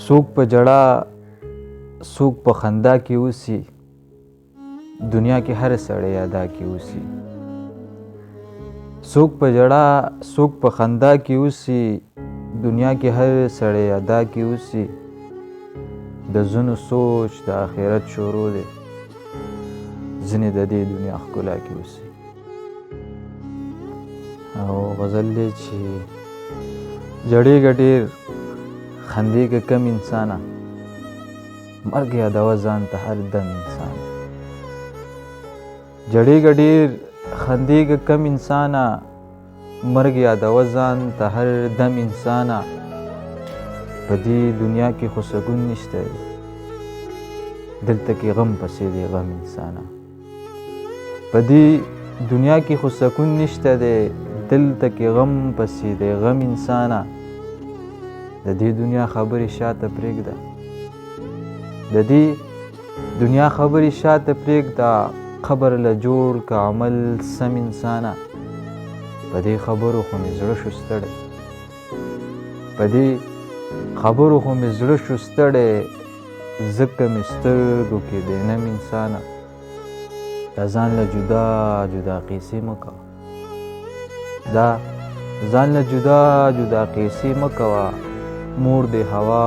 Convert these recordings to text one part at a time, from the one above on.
څوک په ژړا څوک په خندا کې اوسي، دنیا کې هر سړی ادا کې اوسي. څوک په ژړا څوک په خندا کې اوسي، دنیا کې هر سړی ادا کې اوسي. د ځینو سوچ د آخرت شروع دی، ځینې د دې دنیا ښکلا کې اوسي. او غزل دی چې ژړېږه ډېر خندېږه کم انسانه، مرګ یادوه ځان ته هر دم انسانه. ژړېږه ډېر خندېږه کم انسانه، مرګ یادوه ځان ته هر دم انسانه. په دې دنیا کې خو سکون نشته دی، دلته کې غم پسې دی غم انسانه. په دې دنیا کې خو سکون نشته دی، دلته کې غم پسې دی غم انسانه. د دې دنیا خبرې شاته پرېږده، د دې دنیا خبرې شاته پرېږده، قبر له جوړ که عمل سم انسانه. په دې خبرو خو مې زړه شو ستړی، په دې خبرو خو مې زړه شو ستړی، ځکه مې سترګو کې دی نم انسانه. دا ځان له جدا جدا قیسې مه کوه، دا ځان له جدا جدا قیسې مه کوه، مور دې هوا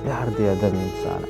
پلار دې ادم انسانه.